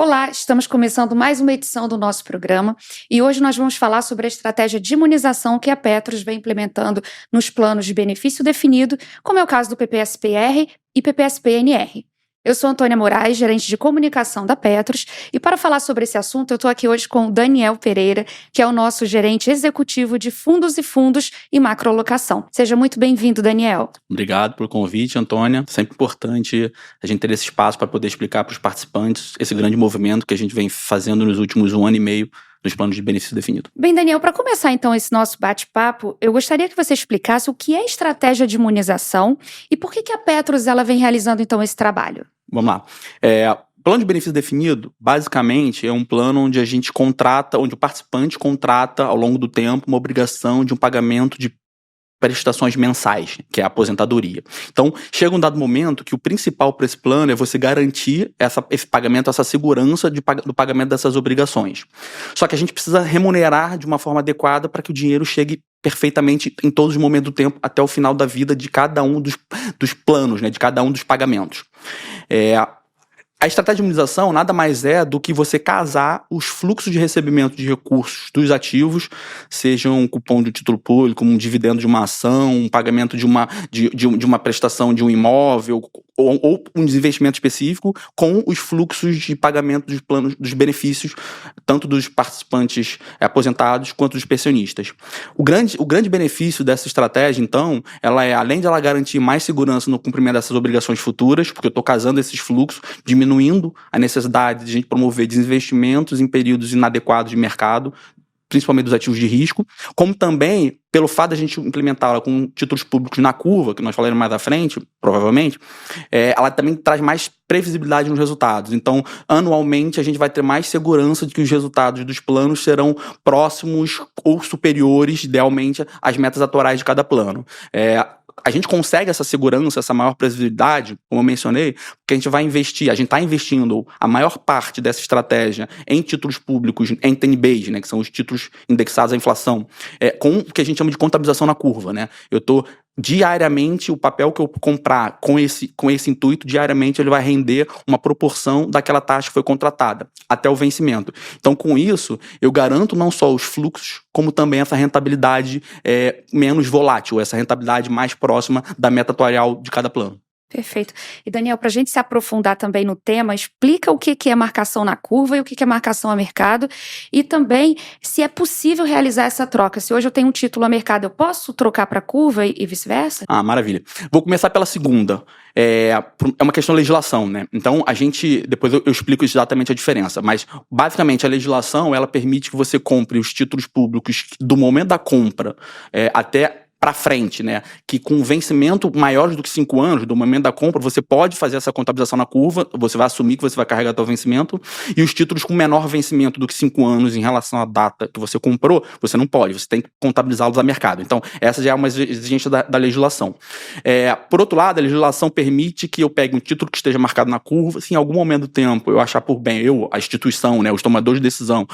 Olá, estamos começando mais uma edição do nosso programa e hoje nós vamos falar sobre a estratégia de imunização que a Petros vem implementando nos planos de benefício definido, como é o caso do PPSPR e PPSPNR. Eu sou Antônia Moraes, gerente de comunicação da Petros, e para falar sobre esse assunto eu estou aqui hoje com o Daniel Pereira, que é o nosso gerente executivo de fundos e macrolocação. Seja muito bem-vindo, Daniel. Obrigado pelo convite, Antônia. Sempre importante a gente ter esse espaço para poder explicar para os participantes esse grande movimento que a gente vem fazendo nos últimos 1 ano e meio nos planos de benefício definido. Bem, Daniel, para começar então esse nosso bate-papo, eu gostaria que você explicasse o que é estratégia de imunização e por que a Petros ela vem realizando então esse trabalho. Vamos lá. Plano de benefício definido, basicamente, é um plano onde a gente contrata, onde o participante contrata ao longo do tempo uma obrigação de um pagamento de prestações mensais, que é a aposentadoria. Então, chega um dado momento que o principal para esse plano é você garantir esse pagamento, essa segurança do pagamento dessas obrigações. Só que a gente precisa remunerar de uma forma adequada para que o dinheiro chegue perfeitamente em todos os momentos do tempo até o final da vida de cada um dos planos, né, de cada um dos pagamentos. A estratégia de imunização nada mais é do que você casar os fluxos de recebimento de recursos dos ativos, seja um cupom de título público, um dividendo de uma ação, um pagamento de uma prestação de um imóvel ou um desinvestimento específico, com os fluxos de pagamento dos planos, dos benefícios, tanto dos participantes aposentados quanto dos pensionistas. O grande benefício dessa estratégia, então, ela é, além de ela garantir mais segurança no cumprimento dessas obrigações futuras, porque eu estou casando esses fluxos, diminuindo a necessidade de a gente promover desinvestimentos em períodos inadequados de mercado, principalmente dos ativos de risco, como também, pelo fato de a gente implementá-la com títulos públicos na curva, que nós falaremos mais à frente, provavelmente, ela também traz mais previsibilidade nos resultados. Então, anualmente, a gente vai ter mais segurança de que os resultados dos planos serão próximos ou superiores, idealmente, às metas atuais de cada plano. A gente consegue essa segurança, essa maior previsibilidade, como eu mencionei, porque a gente vai investir, a gente está investindo a maior parte dessa estratégia em títulos públicos, em TNBs, né, que são os títulos indexados à inflação, com o que a gente chama de contabilização na curva, né? Eu estou diariamente, o papel que eu comprar com esse intuito, diariamente ele vai render uma proporção daquela taxa que foi contratada, até o vencimento. Então, com isso, eu garanto não só os fluxos, como também essa rentabilidade menos volátil, essa rentabilidade mais próxima da meta atuarial de cada plano. Perfeito. E Daniel, para a gente se aprofundar também no tema, explica o que é marcação na curva e o que é marcação a mercado e também se é possível realizar essa troca. Se hoje eu tenho um título a mercado, eu posso trocar para curva e vice-versa? Maravilha. Vou começar pela segunda. É uma questão de legislação, né? Então, depois eu explico exatamente a diferença, mas basicamente a legislação, ela permite que você compre os títulos públicos do momento da compra até para frente, né? Que com vencimento maiores do que 5 anos, do momento da compra, você pode fazer essa contabilização na curva, você vai assumir que você vai carregar até o vencimento, e os títulos com menor vencimento do que 5 anos em relação à data que você comprou, você não pode, você tem que contabilizá-los a mercado. Então, essa já é uma exigência da legislação. Por outro lado, a legislação permite que eu pegue um título que esteja marcado na curva, se em algum momento do tempo eu achar por bem, a instituição, né, os tomadores de decisão,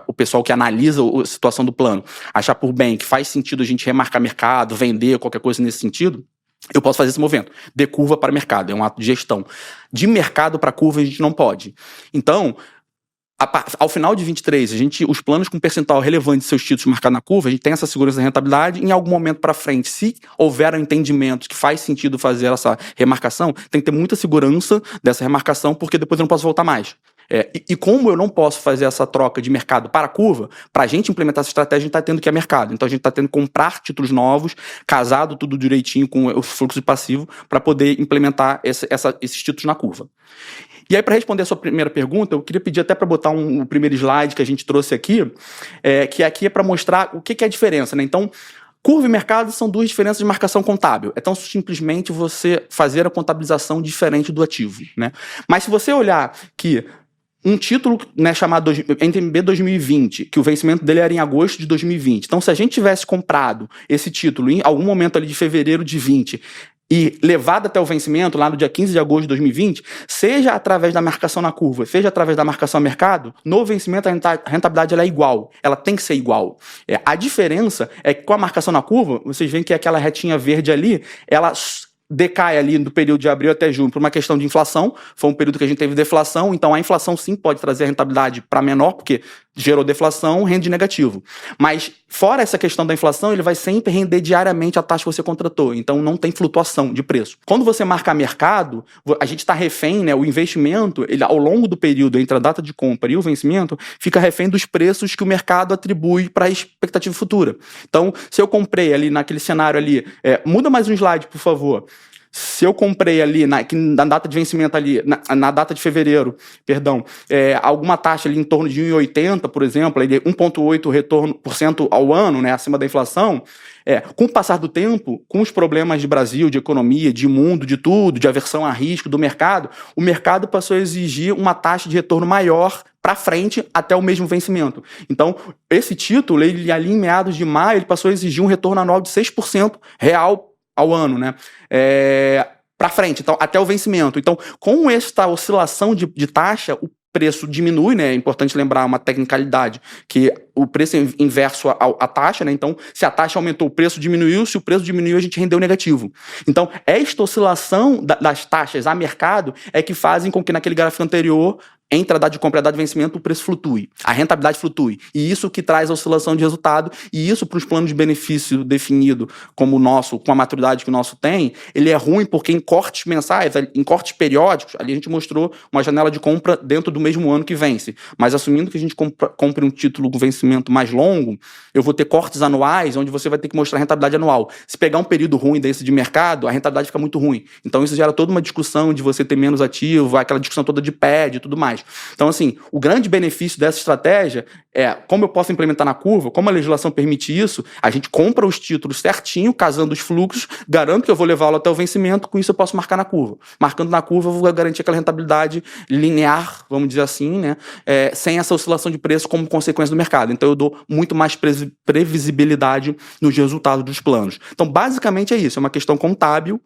o pessoal que analisa a situação do plano, achar por bem que faz sentido a gente remarcar mercado, vender, qualquer coisa nesse sentido, eu posso fazer esse movimento, de curva para mercado, é um ato de gestão. De mercado para curva a gente não pode. Então, ao final de 23, os planos com percentual relevante de seus títulos marcados na curva, a gente tem essa segurança da rentabilidade. Em algum momento para frente, se houver um entendimento que faz sentido fazer essa remarcação, tem que ter muita segurança dessa remarcação, porque depois eu não posso voltar mais. E como eu não posso fazer essa troca de mercado para a curva, para a gente implementar essa estratégia, a gente está tendo que ir a mercado. Então a gente está tendo que comprar títulos novos, casado tudo direitinho com o fluxo de passivo, para poder implementar esses títulos na curva. E aí, para responder a sua primeira pergunta, eu queria pedir até para botar o primeiro slide que a gente trouxe aqui, que aqui é para mostrar o que é a diferença, né? Então, curva e mercado são duas diferenças de marcação contábil. É tão simplesmente você fazer a contabilização diferente do ativo, né? Mas se você olhar que um título, né, chamado NTNB 2020, que o vencimento dele era em agosto de 2020. Então, se a gente tivesse comprado esse título em algum momento ali de fevereiro de 20 e levado até o vencimento lá no dia 15 de agosto de 2020, seja através da marcação na curva, seja através da marcação a mercado, no vencimento a rentabilidade ela é igual, ela tem que ser igual. A diferença é que com a marcação na curva, vocês veem que aquela retinha verde ali, ela decai ali do período de abril até junho por uma questão de inflação, foi um período que a gente teve deflação, então a inflação sim pode trazer a rentabilidade para menor, porque gerou deflação, rende negativo. Mas fora essa questão da inflação, ele vai sempre render diariamente a taxa que você contratou, então não tem flutuação de preço. Quando você marca mercado, a gente está refém, né, o investimento, ele, ao longo do período entre a data de compra e o vencimento, fica refém dos preços que o mercado atribui para a expectativa futura. Então, se eu comprei ali naquele cenário ali, muda mais um slide, por favor. Se eu comprei ali, na data de vencimento ali, na data de fevereiro, perdão, alguma taxa ali em torno de 1,80, por exemplo, 1,8% retorno por cento ao ano, né, acima da inflação, com o passar do tempo, com os problemas de Brasil, de economia, de mundo, de tudo, de aversão a risco do mercado, o mercado passou a exigir uma taxa de retorno maior para frente até o mesmo vencimento. Então, esse título, ele ali em meados de maio, ele passou a exigir um retorno anual de 6% real ao ano, né? Para frente, então, até o vencimento. Então, com esta oscilação de taxa, o preço diminui, né? É importante lembrar uma tecnicalidade, que o preço é inverso à taxa, né? Então, se a taxa aumentou, o preço diminuiu, se o preço diminuiu, a gente rendeu negativo. Então, esta oscilação das taxas a mercado é que fazem com que naquele gráfico anterior, entre a data de compra e a data de vencimento, o preço flutue, a rentabilidade flutue. E isso que traz a oscilação de resultado, e isso para os planos de benefício definido como o nosso, com a maturidade que o nosso tem, ele é ruim porque em cortes mensais, em cortes periódicos, ali a gente mostrou uma janela de compra dentro do mesmo ano que vence. Mas assumindo que a gente compre um título com vencimento mais longo, eu vou ter cortes anuais, onde você vai ter que mostrar a rentabilidade anual. Se pegar um período ruim desse de mercado, a rentabilidade fica muito ruim. Então isso gera toda uma discussão de você ter menos ativo, aquela discussão toda de PED e tudo mais. Então, assim, o grande benefício dessa estratégia é como eu posso implementar na curva, como a legislação permite isso, a gente compra os títulos certinho, casando os fluxos, garanto que eu vou levá-lo até o vencimento, com isso eu posso marcar na curva. Marcando na curva, eu vou garantir aquela rentabilidade linear, vamos dizer assim, né, sem essa oscilação de preço como consequência do mercado. Então, eu dou muito mais previsibilidade nos resultados dos planos. Então, basicamente é isso, é uma questão contábil,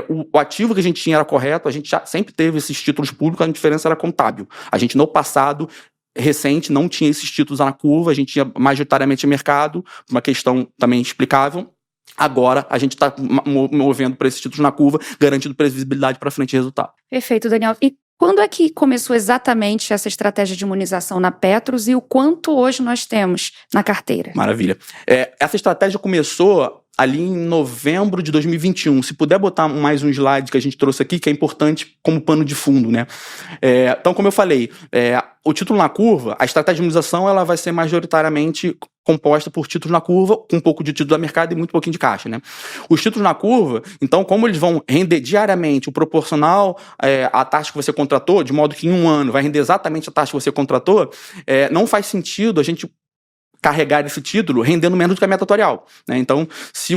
o ativo que a gente tinha era correto, a gente já sempre teve esses títulos públicos, a diferença era contábil. A gente, no passado recente, não tinha esses títulos na curva, a gente tinha majoritariamente mercado, uma questão também explicável. Agora, a gente está movendo para esses títulos na curva, garantindo previsibilidade para frente de resultado. Perfeito, Daniel. E quando é que começou exatamente essa estratégia de imunização na Petros e o quanto hoje nós temos na carteira? Maravilha. Essa estratégia começou ali em novembro de 2021. Se puder botar mais um slide que a gente trouxe aqui, que é importante como pano de fundo, né? Então, como eu falei, o título na curva, a estratégia de imunização, ela vai ser majoritariamente composta por títulos na curva, com um pouco de título da mercado e muito pouquinho de caixa, né? Os títulos na curva, então, como eles vão render diariamente o proporcional à taxa que você contratou, de modo que em um ano vai render exatamente a taxa que você contratou, não faz sentido a gente carregar esse título rendendo menos do que a meta atuarial, né? Então, se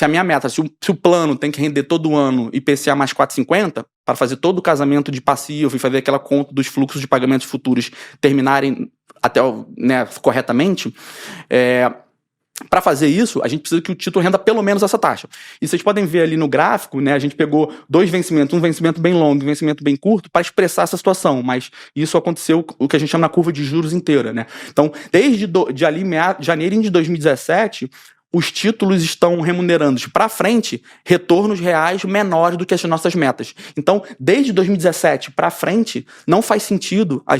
a minha meta, se o plano tem que render todo ano IPCA mais 4,50, para fazer todo o casamento de passivo e fazer aquela conta dos fluxos de pagamentos futuros terminarem até, né, corretamente, para fazer isso, a gente precisa que o título renda pelo menos essa taxa. E vocês podem ver ali no gráfico, né, a gente pegou dois vencimentos, um vencimento bem longo e um vencimento bem curto, para expressar essa situação, mas isso aconteceu o que a gente chama na curva de juros inteira, né? Então, desde de ali, janeiro de 2017, os títulos estão remunerando para frente retornos reais menores do que as nossas metas. Então, desde 2017 para frente, não fazia sentido a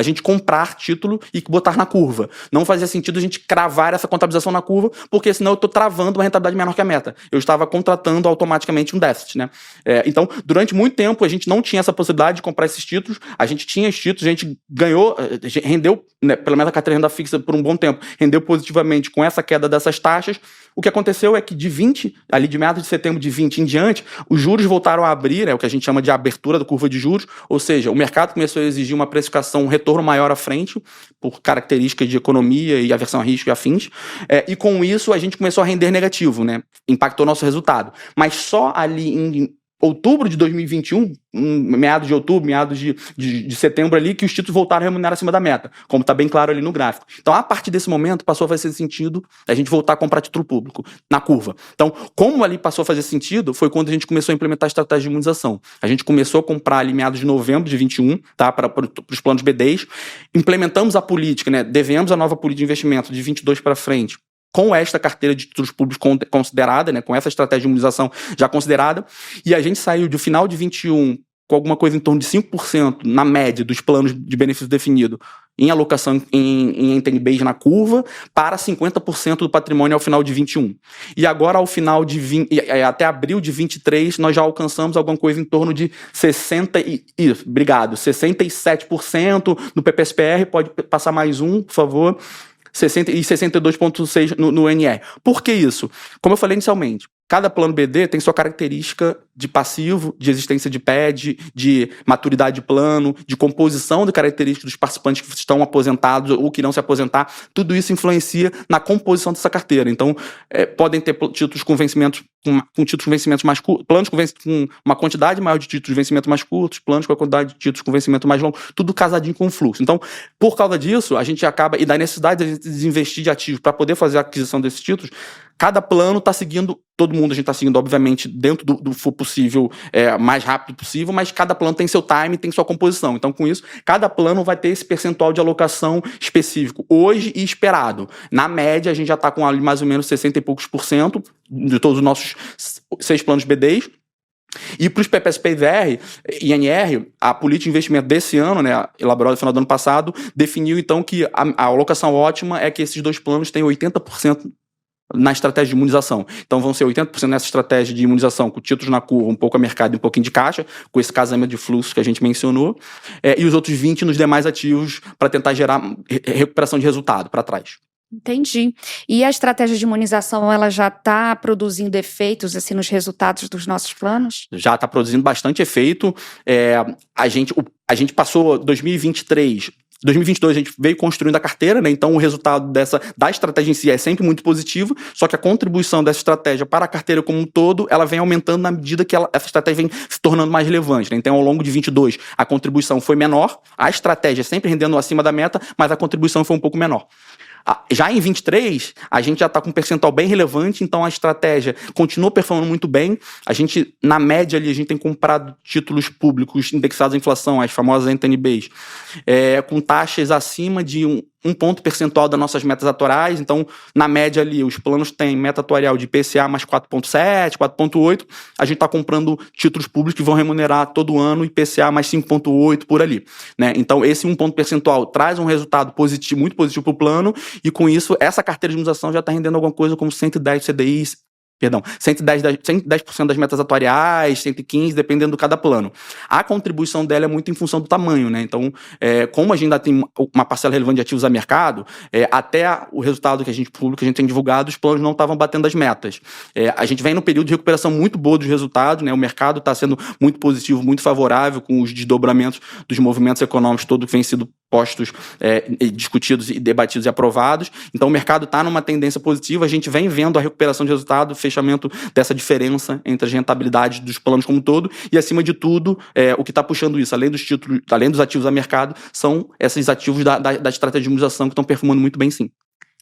gente comprar título e botar na curva. Não fazia sentido a gente cravar essa contabilização na curva, porque senão eu estou travando uma rentabilidade menor que a meta. Eu estava contratando automaticamente um déficit, né? Então, durante muito tempo, a gente não tinha essa possibilidade de comprar esses títulos. A gente tinha os títulos, a gente ganhou, rendeu, né, pelo menos a carteira de renda fixa por um bom tempo, rendeu positivamente com essa queda dessas taxas. O que aconteceu é que ali de meados de setembro de 20 em diante, os juros voltaram a abrir, o que a gente chama de abertura da curva de juros, ou seja, o mercado começou a exigir uma precificação, um retorno maior à frente, por características de economia e aversão a risco e afins, e com isso a gente começou a render negativo, né? Impactou nosso resultado. Mas só ali em outubro de 2021, meados de outubro, meados de setembro ali, que os títulos voltaram a remunerar acima da meta, como está bem claro ali no gráfico. Então, a partir desse momento, passou a fazer sentido a gente voltar a comprar título público na curva. Então, como ali passou a fazer sentido, foi quando a gente começou a implementar a estratégia de imunização. A gente começou a comprar ali meados de novembro de 21, tá, para os planos B10, implementamos a política, né, devemos a nova política de investimento de 22 para frente, com esta carteira de títulos públicos considerada, né, com essa estratégia de imunização já considerada, e a gente saiu do final de 21 com alguma coisa em torno de 5% na média dos planos de benefício definido em alocação em NTN-Base na curva, para 50% do patrimônio ao final de 21. E agora, ao final de até abril de 23, nós já alcançamos alguma coisa em torno de 67% no PPS-PR, pode passar mais um, por favor, 62,6% no NR. Por que isso? Como eu falei inicialmente, cada plano BD tem sua característica de passivo, de existência de PED, de maturidade de plano, de composição de características dos participantes que estão aposentados ou que irão se aposentar. Tudo isso influencia na composição dessa carteira. Então, podem ter títulos com vencimentos com títulos com vencimentos mais curtos, planos com uma quantidade maior de títulos de vencimento mais curtos, planos com a quantidade de títulos com vencimento mais longo, tudo casadinho com o fluxo. Então, por causa disso, a gente acaba, e da necessidade de desinvestir de ativos para poder fazer a aquisição desses títulos, cada plano está seguindo, todo mundo a gente está seguindo, obviamente, dentro do for possível, mais rápido possível, mas cada plano tem seu time, tem sua composição. Então, com isso, cada plano vai ter esse percentual de alocação específico, hoje e esperado. Na média, a gente já está com ali mais ou menos 60 e poucos % de todos os nossos 6 planos BDs. E para os PPS-PR e INR, a política de investimento desse ano, né, elaborada no final do ano passado, definiu então que a alocação ótima é que esses 2 planos têm 80% na estratégia de imunização. Então vão ser 80% nessa estratégia de imunização com títulos na curva, um pouco a mercado e um pouquinho de caixa, com esse casamento de fluxo que a gente mencionou, e os outros 20% nos demais ativos para tentar gerar recuperação de resultado para trás. Entendi. E a estratégia de imunização, ela já está produzindo efeitos assim nos resultados dos nossos planos? Já está produzindo bastante efeito. A gente passou 2023... 2022 a gente veio construindo a carteira, né? Então o resultado da estratégia em si é sempre muito positivo, só que a contribuição dessa estratégia para a carteira como um todo, ela vem aumentando na medida que essa estratégia vem se tornando mais relevante, né? Então ao longo de 22 a contribuição foi menor, a estratégia sempre rendendo acima da meta, mas a contribuição foi um pouco menor. Já em 23, a gente já está com um percentual bem relevante, então a estratégia continua performando muito bem. A gente, na média ali, a gente tem comprado títulos públicos indexados à inflação, as famosas NTN-Base, com taxas acima de um ponto percentual das nossas metas atuariais. Então, na média ali, os planos têm meta atuarial de IPCA mais 4,7, 4,8. A gente está comprando títulos públicos que vão remunerar todo ano IPCA mais 5,8 por ali, né? Então, esse 1 ponto percentual traz um resultado positivo, muito positivo para o plano, e com isso, essa carteira de imunização já está rendendo alguma coisa como 110 CDIs, 110% das metas atuariais, 115%, dependendo de cada plano. A contribuição dela é muito em função do tamanho, né? Então, como a gente ainda tem uma parcela relevante de ativos a mercado, até o resultado que a gente tem divulgado, os planos não estavam batendo as metas. A gente vem num período de recuperação muito boa dos resultados, né? O mercado está sendo muito positivo, muito favorável com os desdobramentos dos movimentos econômicos, todos que vêm sido postos, discutidos e debatidos e aprovados. Então o mercado está numa tendência positiva, a gente vem vendo a recuperação de resultado, fechamento dessa diferença entre as rentabilidades dos planos como um todo, e acima de tudo, o que está puxando isso, além dos títulos, além dos ativos a mercado, são esses ativos da estratégia de imunização que estão performando muito bem, sim.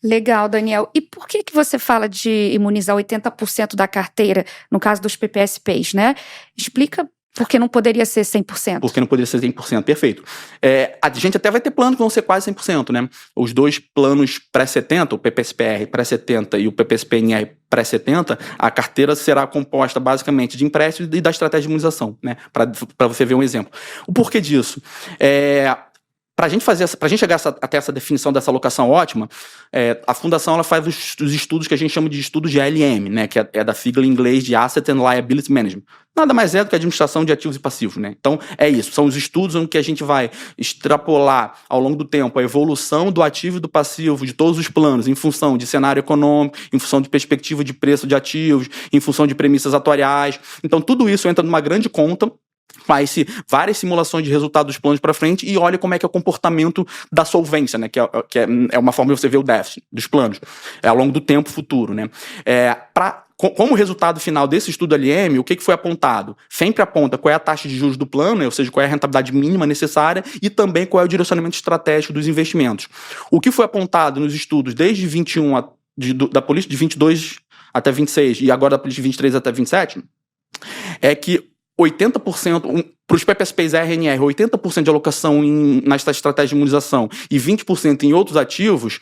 Legal, Daniel. E por que você fala de imunizar 80% da carteira, no caso dos PPS-Ps, né? Explica. Porque não poderia ser 100%. Porque não poderia ser 100%, perfeito. A gente até vai ter planos que vão ser quase 100%, né? Os 2 planos pré-70, o PPS-PR pré-70 e o PPS-PNR pré-70, a carteira será composta basicamente de empréstimo e da estratégia de imunização, né? Para você ver um exemplo. O porquê disso? Para a gente chegar até essa definição dessa alocação ótima, a Fundação ela faz os estudos que a gente chama de estudos de ALM, né, que é da sigla em inglês de Asset and Liability Management. Nada mais é do que a administração de ativos e passivos, né? Então, é isso. São os estudos em que a gente vai extrapolar ao longo do tempo a evolução do ativo e do passivo de todos os planos em função de cenário econômico, em função de perspectiva de preço de ativos, em função de premissas atuariais. Então, tudo isso entra numa grande conta, faz-se várias simulações de resultados dos planos para frente e olha como é que é o comportamento da solvência, né? Que é uma forma de você ver o déficit dos planos ao longo do tempo futuro, né? Como resultado final desse estudo LM, o que foi apontado? Sempre aponta qual é a taxa de juros do plano, ou seja, qual é a rentabilidade mínima necessária e também qual é o direcionamento estratégico dos investimentos. O que foi apontado nos estudos desde 21 da política de 22 até 26 e agora da política de 23 até 27 é que 80%, para os PPSPs RNR, 80% de alocação nessa estratégia de imunização e 20% em outros ativos,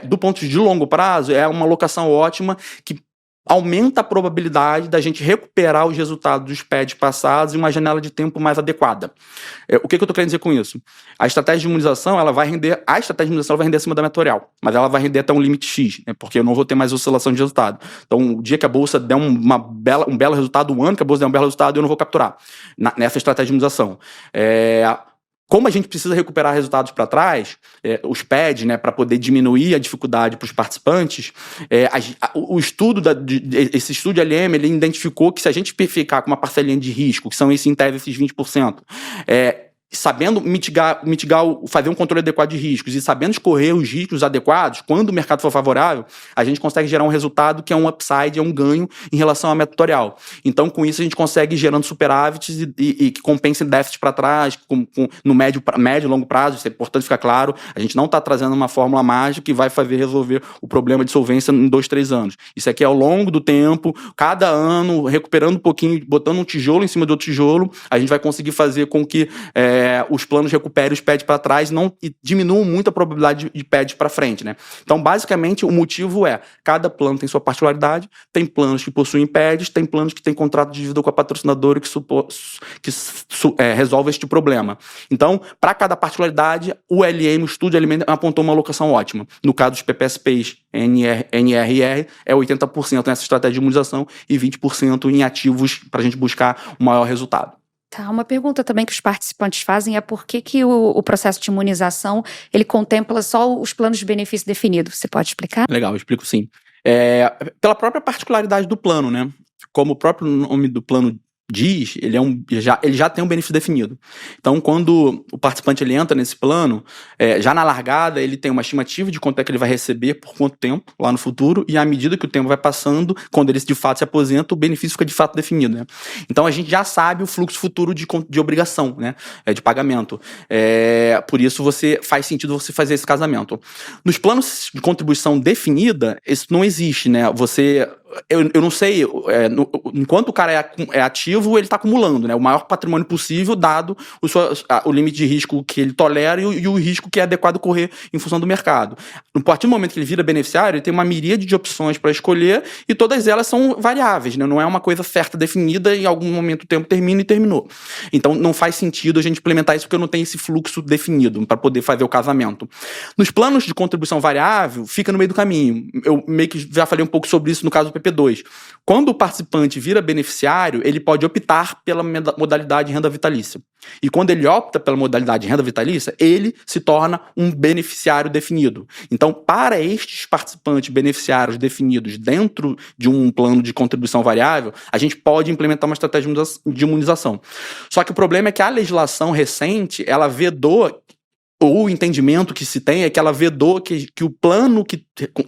do ponto de longo prazo, é uma alocação ótima que aumenta a probabilidade da gente recuperar os resultados dos PEDs passados em uma janela de tempo mais adequada. O que eu estou querendo dizer com isso? A estratégia de imunização, ela vai render acima da metorial, mas ela vai render até um limite X, né, porque eu não vou ter mais oscilação de resultado. Então, o dia que a bolsa der um belo resultado, o ano que a bolsa der um belo resultado, eu não vou capturar nessa estratégia de imunização. Como a gente precisa recuperar resultados para trás, os PEDs, né, para poder diminuir a dificuldade para os participantes, esse estudo de LM, ele identificou que se a gente ficar com uma parcelinha de risco, que são em tese esses 20%, sabendo fazer um controle adequado de riscos e sabendo escorrer os riscos adequados, quando o mercado for favorável, a gente consegue gerar um resultado que é um upside, é um ganho em relação à meta tutorial. Então, com isso, a gente consegue ir gerando superávites e que compensem déficit para trás, no médio e longo prazo. Isso é importante ficar claro. A gente não está trazendo uma fórmula mágica que vai fazer resolver o problema de solvência em 2, 3 anos. Isso aqui é ao longo do tempo, cada ano, recuperando um pouquinho, botando um tijolo em cima do outro tijolo, a gente vai conseguir fazer com que os planos recuperem os PEDs para trás e diminuam muito a probabilidade de PEDs para frente, né? Então, basicamente, o motivo cada plano tem sua particularidade, tem planos que possuem PEDs, tem planos que têm contrato de dívida com a patrocinadora que resolve este problema. Então, para cada particularidade, o estudo LM apontou uma alocação ótima. No caso dos PPSPs NRR, é 80% nessa estratégia de imunização e 20% em ativos para a gente buscar o maior resultado. Tá, uma pergunta também que os participantes fazem é por que o processo de imunização, ele contempla só os planos de benefício definido. Você pode explicar? Legal, eu explico sim. Pela própria particularidade do plano, né? Como o próprio nome do plano diz, ele já tem um benefício definido. Então, quando o participante ele entra nesse plano, já na largada, ele tem uma estimativa de quanto é que ele vai receber por quanto tempo lá no futuro, e à medida que o tempo vai passando, quando ele de fato se aposenta, o benefício fica de fato definido, né? Então, a gente já sabe o fluxo futuro de obrigação, né? De pagamento. Por isso, faz sentido você fazer esse casamento. Nos planos de contribuição definida, isso não existe, né? Eu não sei, enquanto o cara é ativo, ele está acumulando, né, o maior patrimônio possível, dado o limite de risco que ele tolera e o risco que é adequado correr em função do mercado. A partir do momento que ele vira beneficiário, ele tem uma miríade de opções para escolher e todas elas são variáveis, né, não é uma coisa certa definida, em algum momento o tempo termina e terminou. Então não faz sentido a gente implementar isso porque eu não tenho esse fluxo definido para poder fazer o casamento. Nos planos de contribuição variável, fica no meio do caminho. Eu meio que já falei um pouco sobre isso no caso do PP2. Quando o participante vira beneficiário, ele pode optar pela modalidade renda vitalícia. E quando ele opta pela modalidade renda vitalícia, ele se torna um beneficiário definido. Então, para estes participantes beneficiários definidos dentro de um plano de contribuição variável, a gente pode implementar uma estratégia de imunização. Só que o problema é que a legislação recente, ela vedou, ou o entendimento que se tem é que ela vedou que o plano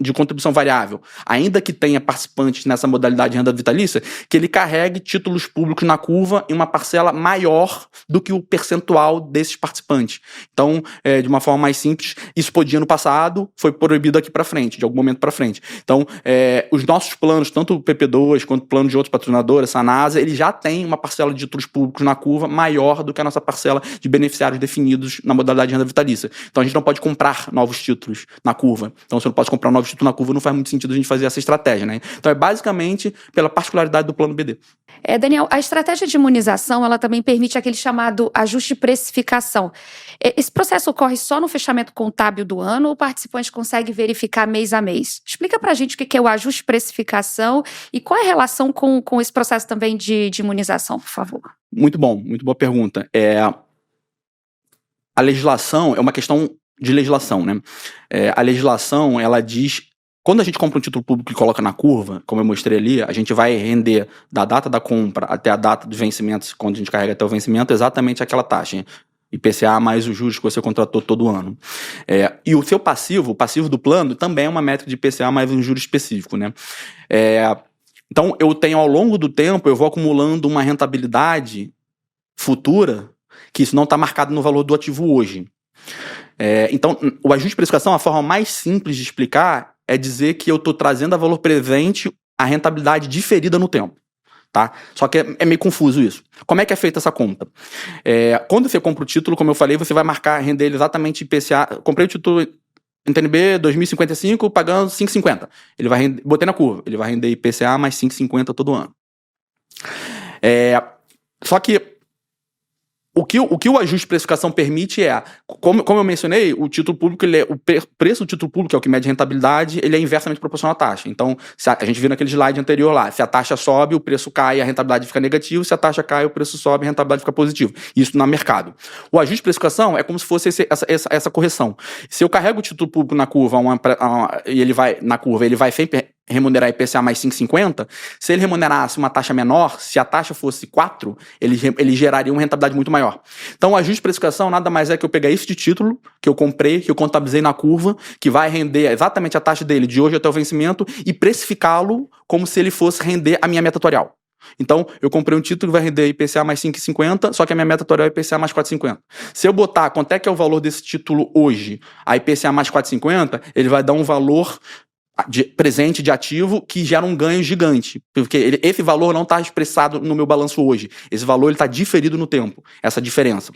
de contribuição variável, ainda que tenha participantes nessa modalidade de renda vitalícia, que ele carregue títulos públicos na curva em uma parcela maior do que o percentual desses participantes. Então, de uma forma mais simples, isso podia no passado, foi proibido daqui para frente, de algum momento para frente. Então, os nossos planos, tanto o PP2 quanto o plano de outros patrocinadores, Sanasa, ele já tem uma parcela de títulos públicos na curva maior do que a nossa parcela de beneficiários definidos na modalidade de renda vitalícia. Então a gente não pode comprar novos títulos na curva. Então se eu não posso comprar novos títulos na curva, não faz muito sentido a gente fazer essa estratégia, né? Então é basicamente pela particularidade do plano BD. Daniel, a estratégia de imunização, ela também permite aquele chamado ajuste de precificação. Esse processo ocorre só no fechamento contábil do ano ou o participante consegue verificar mês a mês? Explica pra gente o que é o ajuste de precificação e qual é a relação com esse processo também de imunização, por favor. Muito bom, muito boa pergunta. A legislação é uma questão de legislação, né? A legislação, ela diz, quando a gente compra um título público e coloca na curva, como eu mostrei ali, a gente vai render da data da compra até a data do vencimento, quando a gente carrega até o vencimento, exatamente aquela taxa, IPCA mais os juros que você contratou todo ano. E o seu passivo, o passivo do plano, também é uma métrica de IPCA mais um juro específico, né? Então, eu tenho, ao longo do tempo, eu vou acumulando uma rentabilidade futura que isso não está marcado no valor do ativo hoje. Então, o ajuste de precificação, a forma mais simples de explicar é dizer que eu estou trazendo a valor presente a rentabilidade diferida no tempo. Tá? Só que é meio confuso isso. Como é que é feita essa conta? Quando você compra o título, como eu falei, você vai marcar, render ele exatamente IPCA. Comprei o título NTNB 2055 pagando 5,50. Ele vai render, botei na curva, ele vai render IPCA mais 5,50 todo ano. Só que o que o ajuste de precificação permite como eu mencionei, o título público, o preço do título público, que é o que mede rentabilidade, ele é inversamente proporcional à taxa. Então, a gente viu naquele slide anterior lá, se a taxa sobe, o preço cai, a rentabilidade fica negativa, se a taxa cai, o preço sobe, a rentabilidade fica positiva. Isso no mercado. O ajuste de precificação é como se fosse essa correção. Se eu carrego o título público na curva, e ele vai sempre remunerar IPCA mais 5,50, se ele remunerasse uma taxa menor, se a taxa fosse 4, ele geraria uma rentabilidade muito maior. Então, o ajuste de precificação nada mais é que eu pegar esse de título, que eu comprei, que eu contabilizei na curva, que vai render exatamente a taxa dele de hoje até o vencimento, e precificá-lo como se ele fosse render a minha meta atuarial. Então, eu comprei um título que vai render IPCA mais 5,50, só que a minha meta atuarial é IPCA mais 4,50. Se eu botar quanto é que é o valor desse título hoje, a IPCA mais 4,50, ele vai dar um valor presente de ativo que gera um ganho gigante, porque esse valor não está expressado no meu balanço hoje, esse valor está diferido no tempo, essa diferença.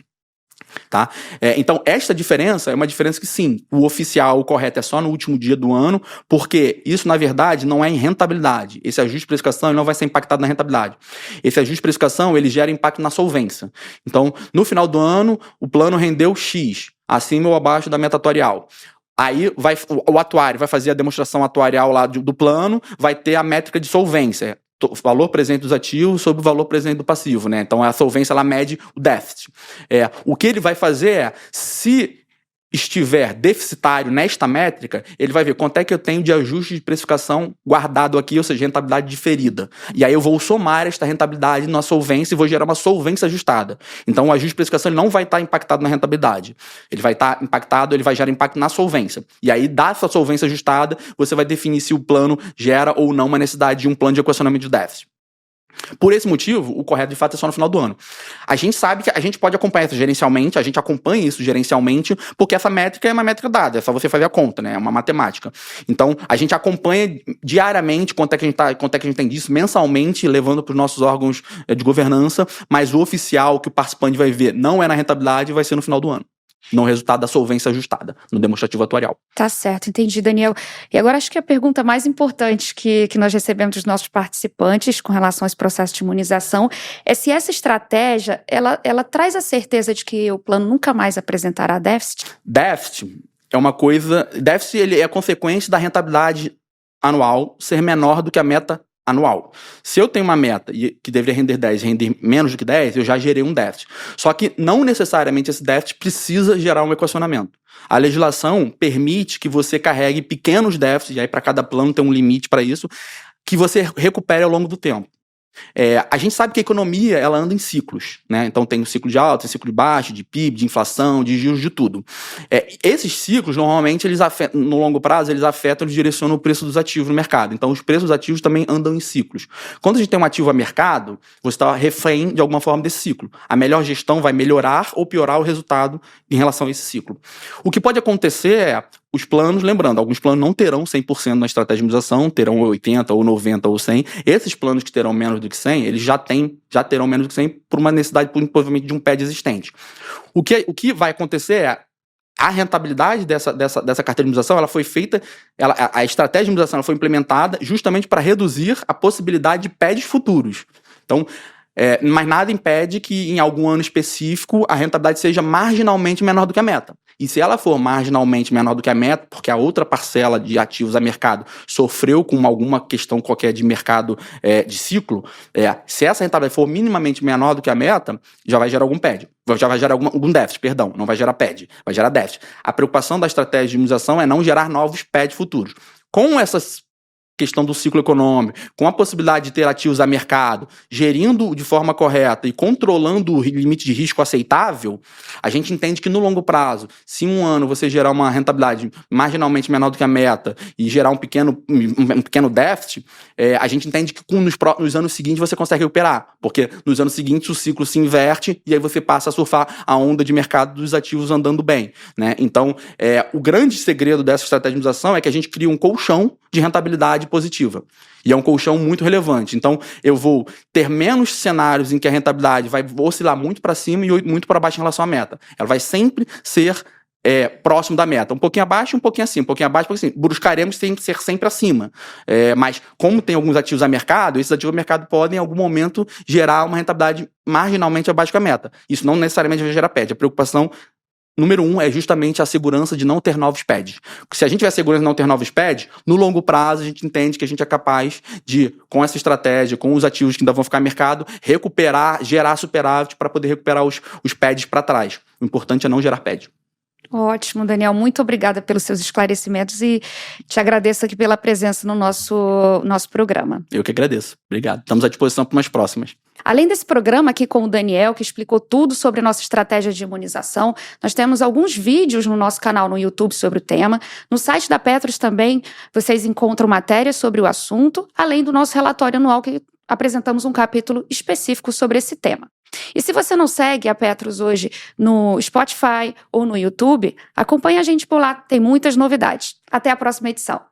Tá? Então, esta diferença é uma diferença que sim, o oficial, o correto é só no último dia do ano, porque isso na verdade não é em rentabilidade, esse ajuste de precificação ele não vai ser impactado na rentabilidade, esse ajuste de precificação ele gera impacto na solvência. Então, no final do ano, o plano rendeu X, acima ou abaixo da meta atuarial. Aí o atuário vai fazer a demonstração atuarial lá do plano, vai ter a métrica de solvência, o valor presente dos ativos sobre o valor presente do passivo, né? Então a solvência ela mede o déficit. O que ele vai fazer se estiver deficitário nesta métrica, ele vai ver quanto é que eu tenho de ajuste de precificação guardado aqui, ou seja, rentabilidade diferida. E aí eu vou somar esta rentabilidade na solvência e vou gerar uma solvência ajustada. Então o ajuste de precificação ele não vai estar impactado na rentabilidade. Ele vai estar impactado, ele vai gerar impacto na solvência. E aí, dessa solvência ajustada, você vai definir se o plano gera ou não uma necessidade de um plano de equacionamento de déficit. Por esse motivo, o correto de fato é só no final do ano. A gente sabe que a gente pode acompanhar isso gerencialmente, a gente acompanha isso gerencialmente, porque essa métrica é uma métrica dada, é só você fazer a conta, né? É uma matemática. Então, a gente acompanha diariamente quanto é que a gente tem disso, mensalmente, levando para os nossos órgãos de governança, mas o oficial que o participante vai ver não é na rentabilidade, vai ser no final do ano, no resultado da solvência ajustada, no demonstrativo atuarial. Tá certo, entendi, Daniel. E agora acho que a pergunta mais importante que nós recebemos dos nossos participantes com relação a esse processo de imunização é se essa estratégia, ela traz a certeza de que o plano nunca mais apresentará déficit? Déficit é uma coisa... Déficit ele é consequência da rentabilidade anual ser menor do que a meta anual. Se eu tenho uma meta que deveria render 10 e render menos do que 10, eu já gerei um déficit. Só que não necessariamente esse déficit precisa gerar um equacionamento. A legislação permite que você carregue pequenos déficits, e aí para cada plano tem um limite para isso, que você recupere ao longo do tempo. A gente sabe que a economia ela anda em ciclos, né? Então tem o ciclo de alta, tem o ciclo de baixo, de PIB, de inflação, de juros, de tudo. Esses ciclos, normalmente, eles afetam, no longo prazo, eles direcionam o preço dos ativos no mercado. Então os preços dos ativos também andam em ciclos. Quando a gente tem um ativo a mercado, você está refém de alguma forma desse ciclo. A melhor gestão vai melhorar ou piorar o resultado em relação a esse ciclo. O que pode acontecer os planos, lembrando, alguns planos não terão 100% na estratégia de imunização, terão 80% ou 90% ou 100%. Esses planos que terão menos do que 100%, eles já terão menos do que 100% por uma necessidade, provavelmente, de um PED existente. O que vai acontecer é a rentabilidade dessa carteira de imunização, ela foi feita, a estratégia de imunização ela foi implementada justamente para reduzir a possibilidade de PEDs futuros. Então, mas nada impede que em algum ano específico a rentabilidade seja marginalmente menor do que a meta. E se ela for marginalmente menor do que a meta, porque a outra parcela de ativos a mercado sofreu com alguma questão qualquer de mercado de ciclo, se essa rentabilidade for minimamente menor do que a meta, já vai gerar algum PED. Já vai gerar algum déficit, perdão, não vai gerar PED, vai gerar déficit. A preocupação da estratégia de imunização é não gerar novos PED futuros. Com essas questão do ciclo econômico, com a possibilidade de ter ativos a mercado, gerindo de forma correta e controlando o limite de risco aceitável, a gente entende que no longo prazo, se um ano você gerar uma rentabilidade marginalmente menor do que a meta e gerar um pequeno déficit, a gente entende que nos anos seguintes você consegue recuperar, porque nos anos seguintes o ciclo se inverte e aí você passa a surfar a onda de mercado dos ativos andando bem, né? Então, o grande segredo dessa estratégia de imunização é que a gente cria um colchão de rentabilidade positiva. E é um colchão muito relevante. Então, eu vou ter menos cenários em que a rentabilidade vai oscilar muito para cima e muito para baixo em relação à meta. Ela vai sempre ser próximo da meta. Um pouquinho abaixo, um pouquinho acima. Um pouquinho abaixo, um pouquinho acima. Buscaremos ser sempre acima. Mas, como tem alguns ativos a mercado, esses ativos a mercado podem, em algum momento, gerar uma rentabilidade marginalmente abaixo da meta. Isso não necessariamente vai gerar PED. A preocupação número 1 é justamente a segurança de não ter novos PEDs. Se a gente tiver segurança de não ter novos PEDs, no longo prazo a gente entende que a gente é capaz de, com essa estratégia, com os ativos que ainda vão ficar no mercado, recuperar, gerar superávit para poder recuperar os PEDs para trás. O importante é não gerar PED. Ótimo, Daniel. Muito obrigada pelos seus esclarecimentos e te agradeço aqui pela presença no nosso programa. Eu que agradeço. Obrigado. Estamos à disposição para umas próximas. Além desse programa aqui com o Daniel, que explicou tudo sobre a nossa estratégia de imunização, nós temos alguns vídeos no nosso canal no YouTube sobre o tema. No site da Petros também vocês encontram matérias sobre o assunto, além do nosso relatório anual que apresentamos um capítulo específico sobre esse tema. E se você não segue a Petros hoje no Spotify ou no YouTube, acompanhe a gente por lá, tem muitas novidades. Até a próxima edição.